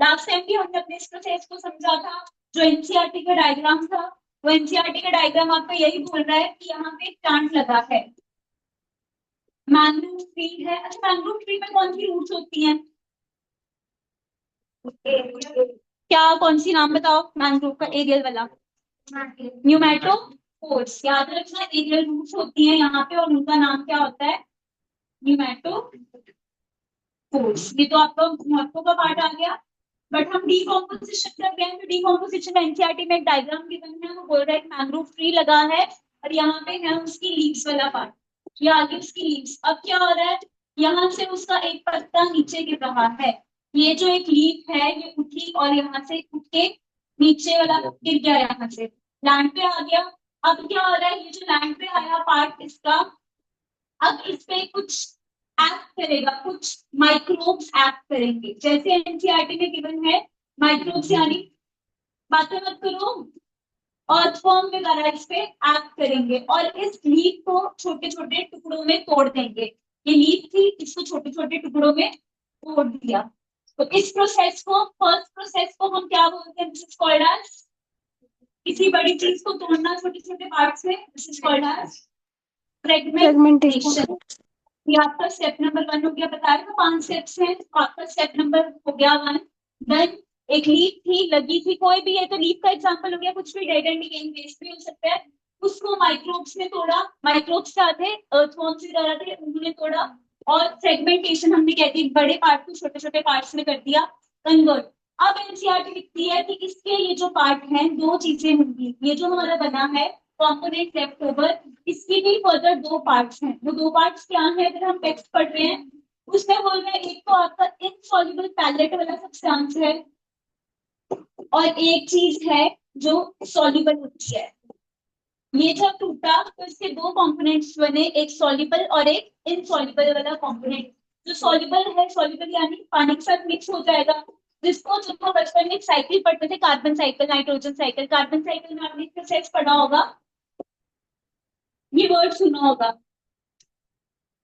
Last time भी हमने अपने इस प्रोसेस को समझा था। जो एनसीईआरटी का डायग्राम था, वो एनसीईआरटी का डायग्राम आपको यही बोल रहा है कि यहाँ पे प्लांट लगा है, मैंग्रोव ट्री है। अच्छा, मैंग्रोव ट्री में कौन सी रूट्स होती हैं? क्या, कौन सी नाम बताओ मैंग्रोव का एरियल वाला? न्यूमेटोफोर्स। याद रखना, एरियल रूट्स होती हैं यहाँ पे और उनका नाम क्या होता है? न्यूमेटोफोर्स। ये तो आपका महत्व का पार्ट आ गया। बट हम डीकॉम्पोजिशन कर रहे हैं, तो डीकॉम्पोजिशन एनसीईआरटी में एक डायग्राम गिवन है, वो बोल रहा है कि मैंग्रोव ट्री लगा है और यहाँ पे है उसकी लीव्स वाला पार्ट, ये आगे उसकी लीव्स। अब क्या हो रहा है, यहाँ से उसका एक पत्ता नीचे गिर रहा है, ये जो एक लीफ है ये उठी और यहाँ से उठ के नीचे वाला गिर गया, यहाँ से लैंड पे आ गया। अब क्या हो रहा है, ये जो लैंड पे आया पार्ट इसका, अब इस पे कुछ एक्ट करेगा, कुछ माइक्रोब्स एक्ट करेंगे, जैसे एनसीईआरटी में गिवन है माइक्रोब्स, यानी बातें मत करो, अर्थवॉर्म वगैरह इस पे एक्ट करेंगे और इस लीफ को छोटे छोटे टुकड़ों में तोड़ देंगे। ये लीफ थी, इसको छोटे छोटे टुकड़ों में तोड़ दिया। तो इस प्रोसेस को, फर्स्ट प्रोसेस को हम क्या बोलते हैं? दिस इज कॉल्ड एज, किसी बड़ी चीज को तोड़ना छोटे छोटे पार्ट्स में, this is called as fragmentation. ये आपका स्टेप नंबर 1 हो गया। बताया था 5 स्टेप्स हैं, तो आपका स्टेप नंबर हो गया 1 डन। एक लीफ थी, लगी थी, कोई भी है तो लीफ का एग्जांपल हो गया, कुछ भी डेड एंड डिकेइंग वेस्ट भी हो सकता है। उसको माइक्रोब्स ने तोड़ा, माइक्रोब्स क्या थे? अर्थवॉर्म्स वगैरह थे, उन्होंने तोड़ा। और फ्रेगमेंटेशन हमने कहती है बड़े पार्ट को छोटे छोटे पार्ट्स में कर दिया कन्वर्ट। अब एनसीईआरटी लिखती है कि इसके ये जो पार्ट हैं, दो चीजें होंगी, ये जो हमारा बना है कॉम्पोनेंट लेफ्ट ओवर, इसकी भी फर्दर दो पार्ट्स हैं। वो दो पार्ट्स क्या हैं? अगर हम टेक्स्ट पढ़ रहे हैं उसमें बोल रहे हैं, एक तो आपका इनसॉल्युबल पैलेट वाला सब्सटेंस है और एक चीज है जो सॉल्युबल होती है। ये जब टूटा तो इसके दो कंपोनेंट्स बने, एक सॉल्युबल और एक इनसॉल्युबल वाला कंपोनेंट। जो सॉल्युबल है, सॉल्युबल यानी पानी के साथ मिक्स हो जाएगा, जिसको जब हम बचपन में साइकिल पढ़ते थे, carbon cycle, nitrogen cycle, carbon cycle में आपने प्रोसेस पढ़ा होगा, ये वर्ड सुना होगा,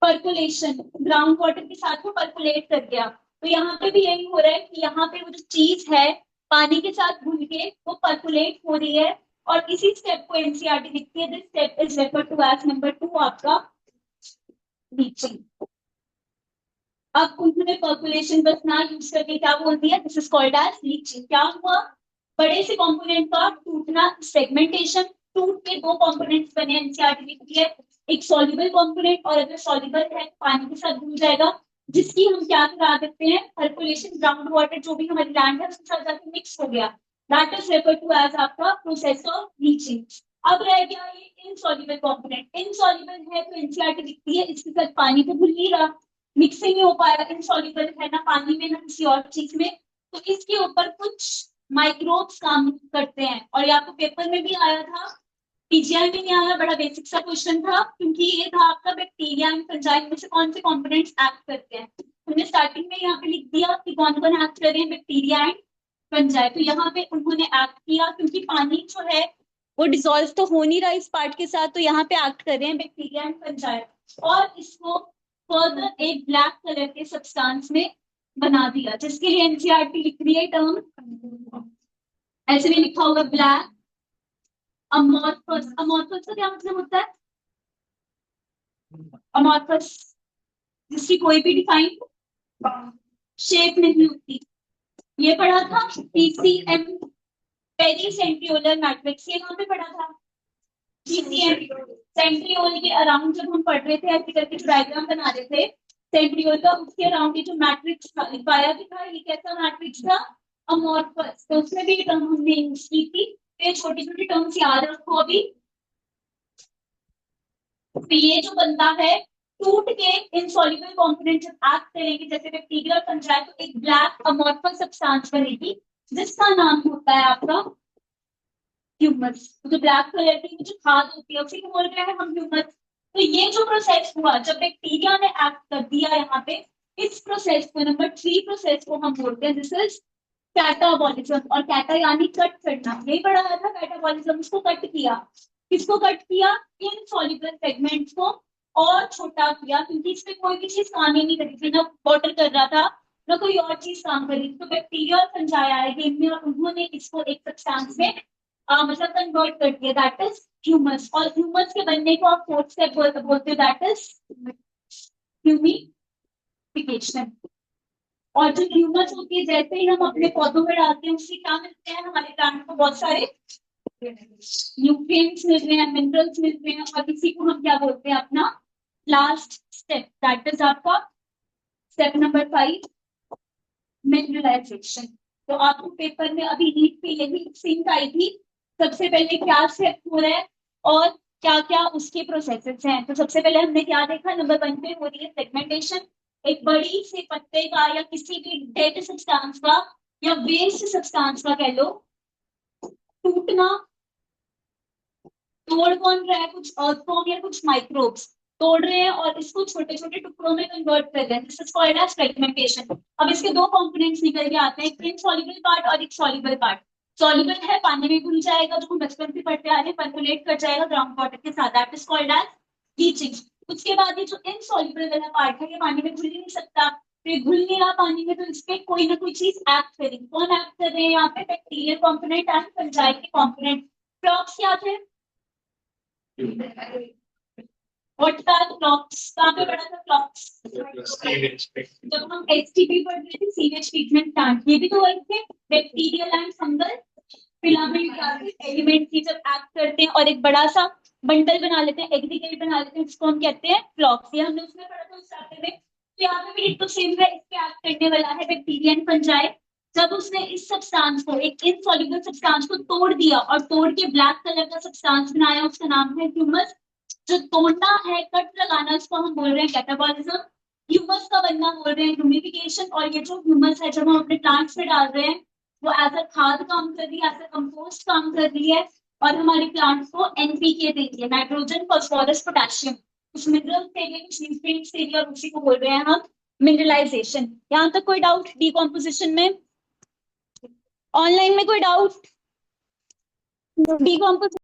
पर्कुलेशन। ग्राउंड वाटर के साथ वो पर्कुलेट कर गया। तो यहाँ पे भी यही हो रहा है कि यहाँ पे वो जो चीज है पानी के साथ घुल के वो पर्कुलेट हो रही है, और इसी स्टेप को एनसीईआरटी लिखती है, this step is refer to as number 2 आपका लीचिंग। अब उन्होंने पर्कुलेशन बस ना यूज करके क्या बोल दिया? This is called as leaching. क्या हुआ? बड़े से कंपोनेंट का टूटना, सेगमेंटेशन। टूट के दो कंपोनेंट्स बने, एनसीईआरटी लिखती है, एक सॉल्युबल कंपोनेंट, और अगर सॉल्युबल है पानी के साथ घुल जाएगा, जिसकी हम क्या करा देते हैं? सर्कुलेशन, ग्राउंड वाटर जो भी हमारी लैंड है उसके साथ जाकर मिक्स हो गया, that is refer to as आपका प्रोसेस ऑफ लीचिंग। अब रह गया ये इनसॉल्युबल कंपोनेंट। इनसॉल्युबल है तो एनसीईआरटी लिखती है इसके साथ पानी तो घुल नहीं रहा, मिक्सिंग नहीं हो पाया, इनसॉल्युबल है ना पानी में ना किसी और चीज में, तो इसके ऊपर कुछ माइक्रोब्स काम करते हैं। और ये आपको पेपर में भी आया था, पीजीआई में नहीं आया, बड़ा बेसिक सा क्वेश्चन था, क्योंकि ये था आपका बैक्टीरिया एंड फंजाई में से कौन से कंपोनेंट्स एक्ट करते हैं। हमने स्टार्टिंग में यहाँ पे लिख दिया कि कौन कौन एक्ट कर रहे हैं, बैक्टीरिया एंड फंजाई। तो यहाँ पे उन्होंने एक्ट किया, क्योंकि पानी जो है वो डिसॉल्व तो हो नहीं रहा इस पार्ट के साथ, तो यहाँ पे एक्ट कर रहे हैं बैक्टीरिया एंड फंजाई, और इसको फर्दर एक ब्लैक कलर के सब्सटेंस में बना दिया, जिसके लिए एनसीईआरटी लिख रही है टर्म, ऐसे भी लिखा होगा ब्लैक अमोर्फस। अमोर्फस का क्या मतलब होता है? अमोर्फस जिसकी कोई भी डिफाइंड शेप नहीं होती। ये पढ़ा था पीसीएम, पेरीसेंट्रियोलर मैट्रिक्स, ये कहाँ पे पढ़ा था? पीसीएम, सेंट्रियोल के अराउंड जब हम पढ़ रहे थे, ऐसे करके डायग्राम बना रहे थे सेंट्रियोल का, उसके अराउंड ये जो मैट्रिक्स था, लिखवाया भी था, ये कैसा मैट्रिक्स था? अमोर्फस। तो उसमें भी टर्म हमने यूज की थी। ये छोटी छोटी टर्म्स याद रखो अभी। तो ये जो बनता है, टूट के इनसॉल्युबल कंपोनेंट जब एक्ट करेंगे, जैसे बैक्टीरिया और फंजाई, तो एक ब्लैक अमोर्फस सब्सटेंस बनेगी, जिसका नाम होता है आपका ह्यूमस। तो जो ब्लैक कलर की जो खाद होती है उसी को बोल रहे हैं हम ह्यूमस। तो ये जो प्रोसेस हुआ जब बैक्टीरिया ने एक्ट कर दिया यहाँ पे, इस प्रोसेस को, नंबर 3 प्रोसेस को हम बोलते हैं दिस इज कैटाबॉलिज्म। और कैटा यानी कट करना, यही पढ़ा था कैटाबॉलिज्म। उसको कट किया, किसको कट किया? इनसॉल्युबल सेगमेंट्स को और छोटा किया, क्योंकि इसमें कोई भी चीज काम ही नहीं करी थी, ना वाटर कर रहा था ना कोई और चीज काम करी, तो बैक्टीरिया और फंजाई आए गेम में और उन्होंने इसको एक सब्सटेंस में मतलब कन्वर्ट कर दिया, दैट इज ह्यूमस। और ह्यूमस के बनने को आप फोर्थ स्टेप बोलते हो, दैट इज ह्यूमिफिकेशन। और जो ह्यूमस होती है, जैसे ही हम अपने पौधों में डालते हैं उससे क्या मिलते हैं, हमारे प्लांट को बहुत सारे न्यूट्रिएंट्स मिल रहे हैं, मिनरल्स मिल रहे हैं, और इसी को हम क्या बोलते हैं, अपना लास्ट स्टेप, दैट इज आपका स्टेप नंबर 5, मिनरलाइजेशन। तो आपको पेपर में अभी नीट पे यही सिंक आई थी, सबसे पहले क्या स्टेप हो रहा है और क्या क्या उसके प्रोसेसेस हैं। तो सबसे पहले हमने क्या देखा, नंबर 1 पे हो रही है सेगमेंटेशन, एक बड़ी से पत्ते का या किसी भी डेड सब्सटेंस का या वेस्ट सब्सटेंस का कह लो टूटना। तोड़ कौन रहा है, कुछ अर्थवॉर्म या कुछ माइक्रोब्स तोड़ रहे हैं और इसको छोटे छोटे टुकड़ों में कन्वर्ट कर रहे हैं, this is called as fragmentation. अब इसके दो कंपोनेंट्स निकल के आते हैं, एक इनसॉल्युबल पार्ट और एक सॉल्युबल पार्ट। सॉल्युबल है, पानी में घुल जाएगा, जो हम बचपन से पढ़ते आ रहे हैं, परकोलेट कर जाएगा ग्राउंड वाटर के साथ, that is called as leaching. उसके बाद ये जो इनसॉल्युबल वाला पार्ट है, ये पानी में घुल ही नहीं सकता, तो ये घुल नहीं रहा पानी में, तो इस पे कोई ना कोई चीज एक्ट करेगी। कौन एक्ट कर रहे हैं यहाँ पे, बैक्टीरियल कॉम्पोनेंट एंड फंजाई के कॉम्पोनेंट। फ्लॉक्स क्या थे, व्हाट आर फ्लॉक्स, कहाँ पे पढ़ा था फ्लॉक्स, जब हम एसटीपी पढ़ रहे थे, सीवेज ट्रीटमेंट प्लांट, ये भी तो वही थे, bacterial and fungal filament element की जब एक्ट करते हैं और एक बड़ा सा बंडल बना लेते हैं, एग्रीगेट बना लेते हैं, जिसको हम कहते हैं फ्लॉक्स। ये हमने उसमें पढ़ा था उस चैप्टर में। तो यहाँ पे भी तो सेम है, इस पे एक्ट करने वाला है बैक्टीरिया एंड फंजाई। जब उसने इस सब्सटेंस को, एक इनसॉल्युबल सब्सटेंस को तोड़ दिया और तोड़ के ब्लैक कलर का सब्सटेंस बनाया, उसका नाम है ह्यूमस। जो तोड़ना है, कट लगाना, इसको हम बोल रहे हैं कैटाबॉलिज्म। ह्यूमस का बनना बोल रहे हैं ह्यूमिफिकेशन। और ये जो ह्यूमस है, जब हम अपने प्लांट्स पे डाल रहे हैं, वो एज अ खाद काम कर रही है, एज अ कंपोस्ट काम कर रही है, और हमारे प्लांट्स को एनपीके दे रही है, नाइट्रोजन फॉस्फोरस पोटेशियम, कुछ मिनरल्स दे रही है, कुछ न्यूट्रिएंट्स दे रही है, और उसी को बोल रहे हैं हम मिनरलाइजेशन। यहाँ तक कोई डाउट डीकॉम्पोजिशन में, ऑनलाइन में कोई डाउट डीकॉम्पोजिशन